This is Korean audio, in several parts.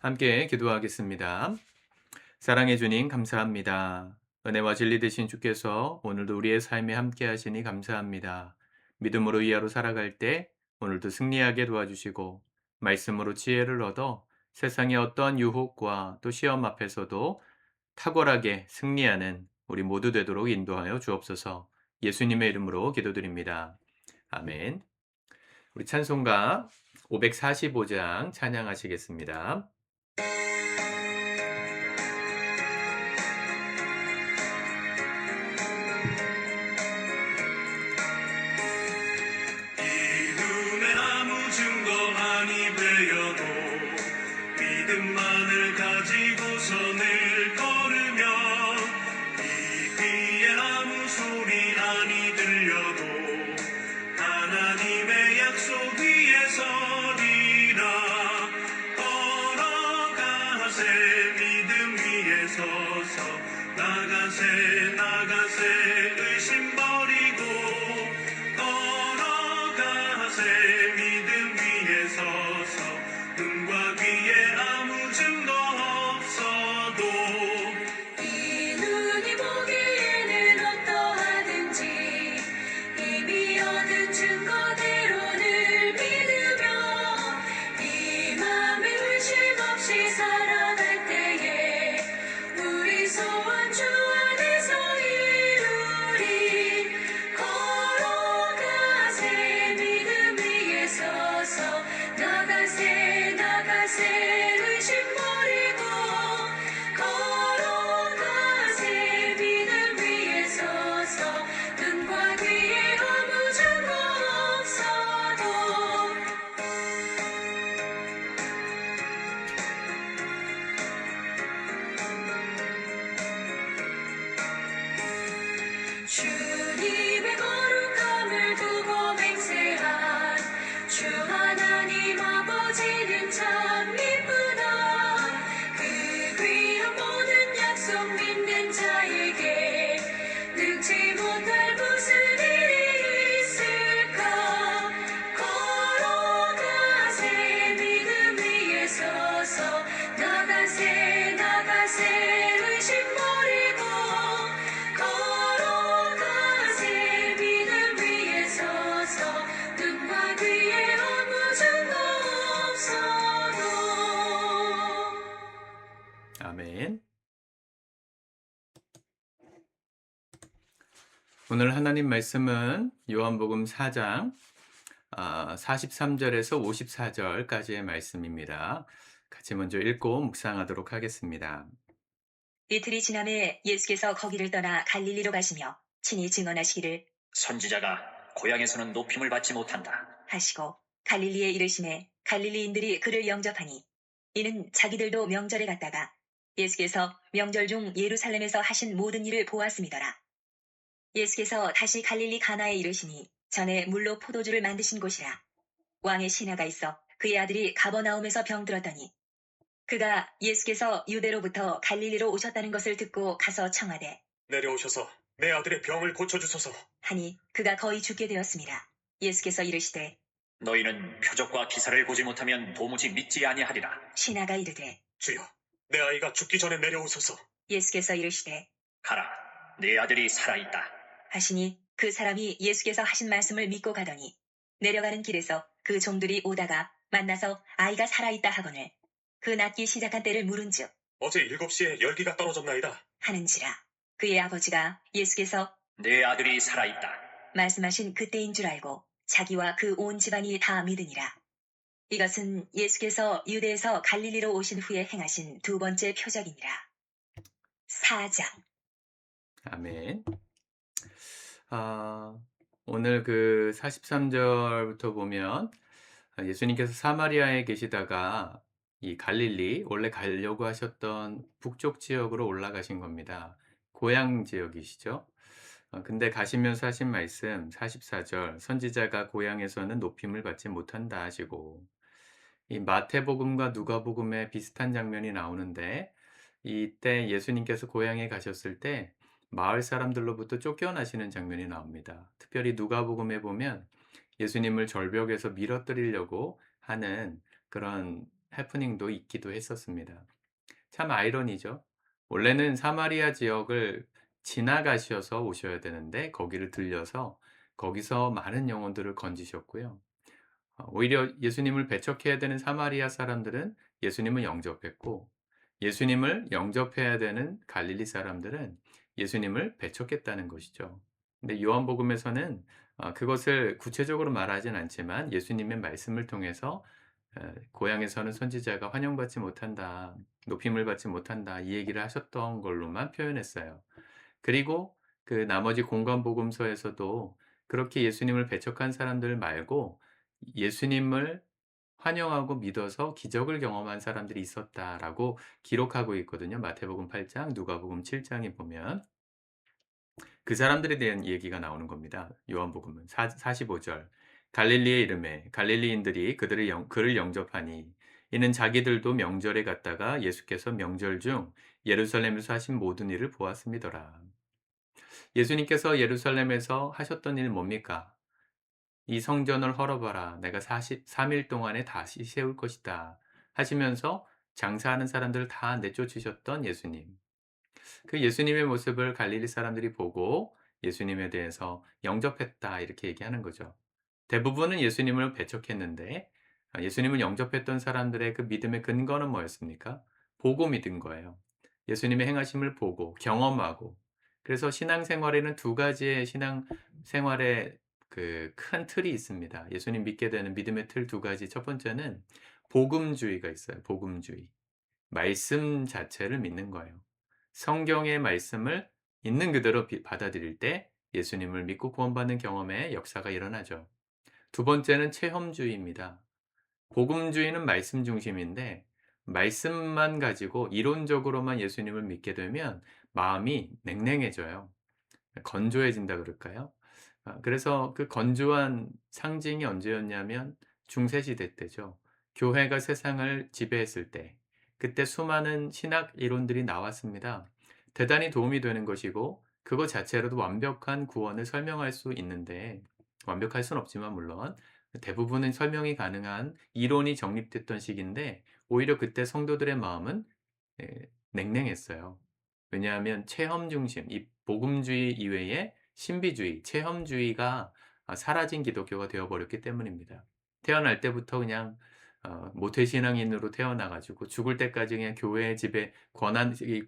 함께 기도하겠습니다. 사랑해 주님 감사합니다. 은혜와 진리 되신 주께서 오늘도 우리의 삶에 함께 하시니 감사합니다. 믿음으로 이하로 살아갈 때 오늘도 승리하게 도와주시고 말씀으로 지혜를 얻어 세상의 어떠한 유혹과 또 시험 앞에서도 탁월하게 승리하는 우리 모두 되도록 인도하여 주옵소서. 예수님의 이름으로 기도드립니다. 아멘. 우리 찬송가 545장 찬양하시겠습니다. 이름의 아무 증거만이 되어도 믿음만을 가지고서 늘 걸으면 이 귀에 아무 소리만이 들려도 하나님의 약속 위에 서리라. 걸어가세 믿음 위에 서서 나가세 나가세 의심 버리고 걸어가세 믿음 위에 서서 눈과 귀에 아무 증거 없어도 이 눈이 보기에는 어떠하든지 이미 얻은 증거대로를 믿으며 이 맘에 의심 없이 살아갈 때에 우리 소원 주 안에서 이루리. 걸어가세 믿음 위에 서서 나가세 나가세 의심 버리고 걸어가세 믿음 위에 서서 눈과 귀에 아무 증거 없어도 주님의 거룩함을 두고 맹세한 주 하나님 아버지는 참 이쁘다. 그 귀한 모든 약속 믿는 자에게 능치 못할 무슨 일이 있을까. 걸어가세 믿음 위에 서서 나가세 나가세 의심 버리고 걸어가세 믿음 위에 서서 눈과 귀에 아무 증거 없어도. 아멘. 오늘 하나님 말씀은 요한복음 4장 43절에서 54절까지의 말씀입니다. 같이 먼저 읽고 묵상하도록 하겠습니다. 이틀이 지남에 예수께서 거기를 떠나 갈릴리로 가시며 친히 증언하시기를 선지자가 고향에서는 높임을 받지 못한다. 하시고 갈릴리에 이르시매 갈릴리인들이 그를 영접하니 이는 자기들도 명절에 갔다가 예수께서 명절 중 예루살렘에서 하신 모든 일을 보았음이더라. 예수께서 다시 갈릴리 가나에 이르시니 전에 물로 포도주를 만드신 곳이라. 왕의 신하가 있어 그의 아들이 가버나움에서 병들었더니 그가 예수께서 유대로부터 갈릴리로 오셨다는 것을 듣고 가서 청하되 내려오셔서 내 아들의 병을 고쳐주소서. 하니 그가 거의 죽게 되었습니다. 예수께서 이르시되 너희는 표적과 기사를 보지 못하면 도무지 믿지 아니하리라. 신하가 이르되 주여, 내 아이가 죽기 전에 내려오소서. 예수께서 이르시되 가라, 네 아들이 살아있다. 하시니 그 사람이 예수께서 하신 말씀을 믿고 가더니 내려가는 길에서 그 종들이 오다가 만나서 아이가 살아있다 하거늘 그 낫기 시작한 때를 물은즉 어제 7시에 열기가 떨어졌나이다. 하는지라. 그의 아버지가 예수께서 네 아들이 살아있다. 말씀하신 그때인 줄 알고 자기와 그 온 집안이 다 믿으니라. 이것은 예수께서 유대에서 갈릴리로 오신 후에 행하신 두 번째 표적이니라. 4장. 아멘. 오늘 그 43절부터 보면 예수님께서 사마리아에 계시다가 이 갈릴리 원래 가려고 하셨던 북쪽 지역으로 올라가신 겁니다. 고향 지역이시죠. 근데 가시면서 하신 말씀 44절 선지자가 고향에서는 높임을 받지 못한다 하시고 이 마태복음과 누가복음에 비슷한 장면이 나오는데 이때 예수님께서 고향에 가셨을 때 마을 사람들로부터 쫓겨나시는 장면이 나옵니다. 특별히 누가복음에 보면 예수님을 절벽에서 밀어뜨리려고 하는 그런 해프닝도 있기도 했었습니다. 참 아이러니죠. 원래는 사마리아 지역을 지나가셔서 오셔야 되는데 거기를 들려서 거기서 많은 영혼들을 건지셨고요. 오히려 예수님을 배척해야 되는 사마리아 사람들은 예수님을 영접했고, 예수님을 영접해야 되는 갈릴리 사람들은 예수님을 배척했다는 것이죠. 근데 요한복음에서는 그것을 구체적으로 말하진 않지만 예수님의 말씀을 통해서 고향에서는 선지자가 환영받지 못한다, 높임을 받지 못한다, 이 얘기를 하셨던 걸로만 표현했어요. 그리고 그 나머지 공관복음서에서도 그렇게 예수님을 배척한 사람들 말고 예수님을 환영하고 믿어서 기적을 경험한 사람들이 있었다라고 기록하고 있거든요. 마태복음 8장, 누가복음 7장에 보면 그 사람들에 대한 얘기가 나오는 겁니다. 요한복음은 45절. 갈릴리에 이르매 갈릴리인들이 그를 영접하니 이는 자기들도 명절에 갔다가 예수께서 명절 중 예루살렘에서 하신 모든 일을 보았음이더라. 예수님께서 예루살렘에서 하셨던 일 뭡니까? 이 성전을 헐어봐라. 내가 43일 동안에 다시 세울 것이다. 하시면서 장사하는 사람들을 다 내쫓으셨던 예수님. 그 예수님의 모습을 갈릴리 사람들이 보고 예수님에 대해서 영접했다. 이렇게 얘기하는 거죠. 대부분은 예수님을 배척했는데 예수님을 영접했던 사람들의 그 믿음의 근거는 뭐였습니까? 보고 믿은 거예요. 예수님의 행하심을 보고 경험하고. 그래서 신앙생활에는 두 가지의 신앙생활의 그 큰 틀이 있습니다. 예수님 믿게 되는 믿음의 틀 두 가지. 첫 번째는 복음주의가 있어요. 복음주의. 말씀 자체를 믿는 거예요. 성경의 말씀을 있는 그대로 받아들일 때 예수님을 믿고 구원받는 경험의 역사가 일어나죠. 두 번째는 체험주의입니다. 복음주의는 말씀 중심인데 말씀만 가지고 이론적으로만 예수님을 믿게 되면 마음이 냉랭해져요. 건조해진다 그럴까요? 그래서 그 건조한 상징이 언제였냐면 중세시대 때죠. 교회가 세상을 지배했을 때 그때 수많은 신학 이론들이 나왔습니다. 대단히 도움이 되는 것이고 그것 자체로도 완벽한 구원을 설명할 수 있는데 완벽할 수는 없지만 물론 대부분은 설명이 가능한 이론이 정립됐던 시기인데 오히려 그때 성도들의 마음은 예 냉랭했어요. 왜냐하면 체험 중심 이 복음주의 이외에 신비주의, 체험주의가 사라진 기독교가 되어 버렸기 때문입니다. 태어날 때부터 그냥 모태신앙인으로 태어나 가지고 죽을 때까지 그냥 교회의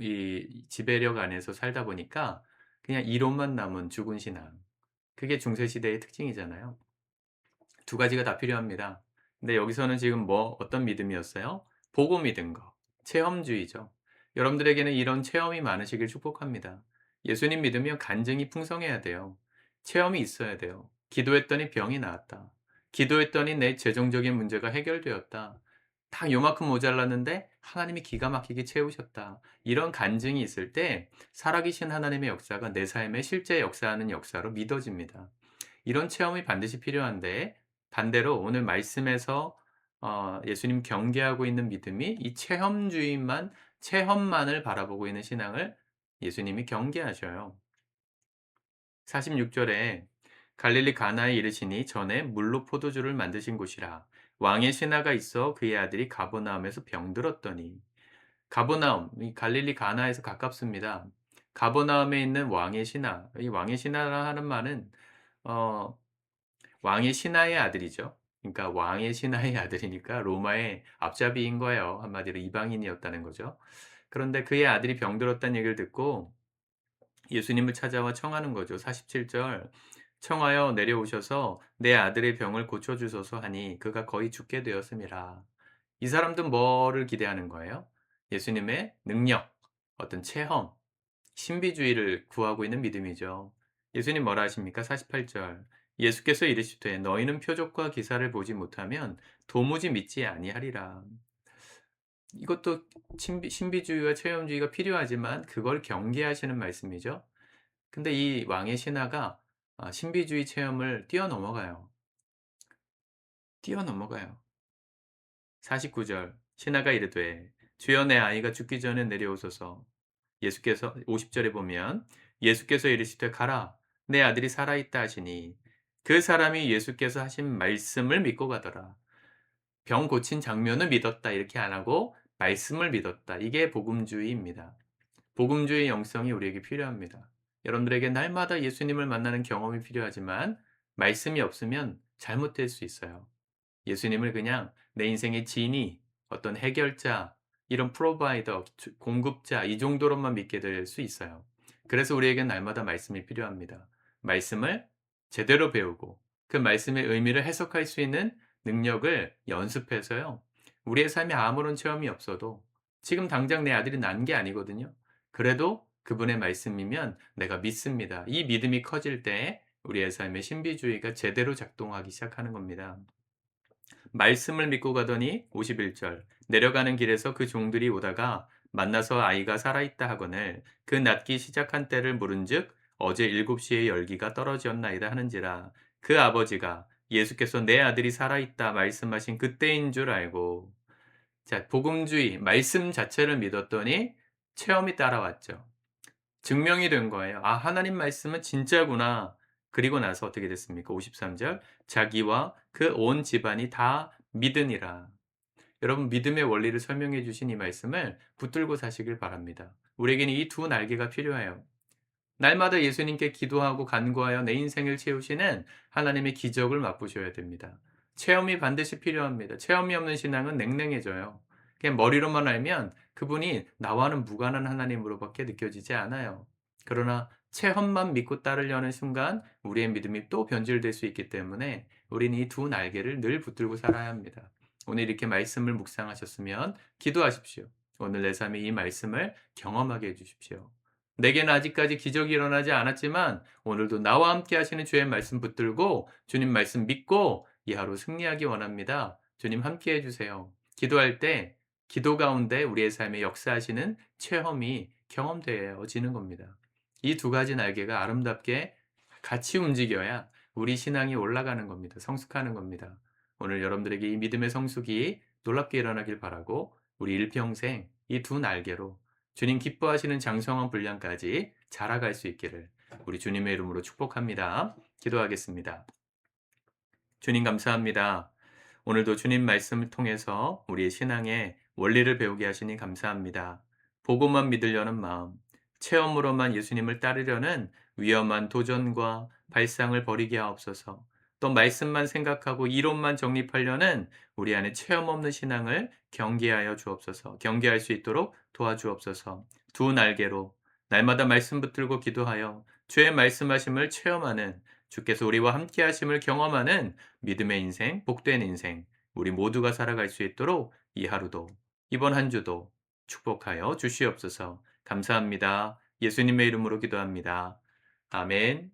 이 지배력 안에서 살다 보니까 그냥 이론만 남은 죽은 신앙. 그게 중세 시대의 특징이잖아요. 두 가지가 다 필요합니다. 근데 여기서는 지금 어떤 믿음이었어요? 보고 믿은 거. 체험주의죠. 여러분들에게는 이런 체험이 많으시길 축복합니다. 예수님 믿으면 간증이 풍성해야 돼요. 체험이 있어야 돼요. 기도했더니 병이 나았다. 기도했더니 내 재정적인 문제가 해결되었다. 딱 요만큼 모자랐는데 하나님이 기가 막히게 채우셨다. 이런 간증이 있을 때 살아계신 하나님의 역사가 내 삶에 실제 역사하는 역사로 믿어집니다. 이런 체험이 반드시 필요한데 반대로 오늘 말씀에서 예수님 경계하고 있는 믿음이 이 체험만을 바라보고 있는 신앙을 예수님이 경계하셔요. 46절에 갈릴리 가나에 이르시니 전에 물로 포도주를 만드신 곳이라 왕의 신하가 있어 그의 아들이 가버나움에서 병들었더니 가버나움 이 갈릴리 가나에서 가깝습니다. 가버나움에 있는 왕의 신하 이 왕의 신하라 하는 말은 어 왕의 신하의 아들이죠. 그러니까 왕의 신하의 아들이니까 로마의 앞잡이인 거예요. 한마디로 이방인이었다는 거죠. 그런데 그의 아들이 병들었다는 얘기를 듣고 예수님을 찾아와 청하는 거죠. 47절 청하여 내려오셔서 내 아들의 병을 고쳐 주소서 하니 그가 거의 죽게 되었음이라. 이 사람들은 뭐를 기대하는 거예요? 예수님의 능력, 어떤 체험, 신비주의를 구하고 있는 믿음이죠. 예수님 뭐라 하십니까? 48절. 예수께서 이르시되 너희는 표적과 기사를 보지 못하면 도무지 믿지 아니하리라. 이것도 신비주의와 체험주의가 필요하지만 그걸 경계하시는 말씀이죠. 근데 이 왕의 신하가 신비주의 체험을 뛰어넘어가요. 뛰어넘어가요. 49절. 신하가 이르되 주여 내 아이가 죽기 전에 내려오소서. 예수께서 50절에 보면 예수께서 이르시되 가라 내 아들이 살아있다 하시니 그 사람이 예수께서 하신 말씀을 믿고 가더라. 병 고친 장면을 믿었다 이렇게 안 하고 말씀을 믿었다. 이게 복음주의입니다. 복음주의 영성이 우리에게 필요합니다. 여러분들에게 날마다 예수님을 만나는 경험이 필요하지만 말씀이 없으면 잘못될 수 있어요. 예수님을 그냥 내 인생의 진이, 어떤 해결자, 이런 프로바이더, 공급자 이 정도로만 믿게 될 수 있어요. 그래서 우리에겐 날마다 말씀이 필요합니다. 말씀을 제대로 배우고 그 말씀의 의미를 해석할 수 있는 능력을 연습해서요. 우리의 삶에 아무런 체험이 없어도 지금 당장 내 아들이 난 게 아니거든요. 그래도 그분의 말씀이면 내가 믿습니다. 이 믿음이 커질 때 우리의 삶의 신비주의가 제대로 작동하기 시작하는 겁니다. 말씀을 믿고 가더니 51절 내려가는 길에서 그 종들이 오다가 만나서 아이가 살아있다 하거늘 그 낫기 시작한 때를 물은즉 어제 7시에 열기가 떨어지었나이다 하는지라 그 아버지가 예수께서 내 아들이 살아있다 말씀하신 그때인 줄 알고 자 복음주의 말씀 자체를 믿었더니 체험이 따라왔죠. 증명이 된 거예요. '아 하나님 말씀은 진짜구나.' 그리고 나서 어떻게 됐습니까? 53절 자기와 그 온 집안이 다 믿으니라. 여러분 믿음의 원리를 설명해 주신 이 말씀을 붙들고 사시길 바랍니다. 우리에게는 이 두 날개가 필요해요. 날마다 예수님께 기도하고 간구하여 내 인생을 채우시는 하나님의 기적을 맛보셔야 됩니다. 체험이 반드시 필요합니다. 체험이 없는 신앙은 냉랭해져요. 그냥 머리로만 알면 그분이 나와는 무관한 하나님으로밖에 느껴지지 않아요. 그러나 체험만 믿고 따르려는 순간 우리의 믿음이 또 변질될 수 있기 때문에 우리는 이 두 날개를 늘 붙들고 살아야 합니다. 오늘 이렇게 말씀을 묵상하셨으면 기도하십시오. 오늘 내 삶에 이 말씀을 경험하게 해주십시오. 내게는 아직까지 기적이 일어나지 않았지만 오늘도 나와 함께 하시는 주의 말씀 붙들고 주님 말씀 믿고 이 하루 승리하기 원합니다. 주님 함께 해주세요. 기도할 때 기도 가운데 우리의 삶에 역사하시는 체험이 경험되어지는 겁니다. 이 두 가지 날개가 아름답게 같이 움직여야 우리 신앙이 올라가는 겁니다. 성숙하는 겁니다. 오늘 여러분들에게 이 믿음의 성숙이 놀랍게 일어나길 바라고 우리 일평생 이 두 날개로 주님 기뻐하시는 장성한 분량까지 자라갈 수 있기를 우리 주님의 이름으로 축복합니다. 기도하겠습니다. 주님 감사합니다. 오늘도 주님 말씀을 통해서 우리의 신앙의 원리를 배우게 하시니 감사합니다. 보고만 믿으려는 마음, 체험으로만 예수님을 따르려는 위험한 도전과 발상을 버리게 하옵소서. 또 말씀만 생각하고 이론만 정립하려는 우리 안에 체험 없는 신앙을 경계하여 주옵소서. 경계할 수 있도록 도와주옵소서. 두 날개로 날마다 말씀 붙들고 기도하여 주의 말씀하심을 체험하는 주께서 우리와 함께 하심을 경험하는 믿음의 인생, 복된 인생, 우리 모두가 살아갈 수 있도록 이 하루도, 이번 한 주도 축복하여 주시옵소서. 감사합니다. 예수님의 이름으로 기도합니다. 아멘.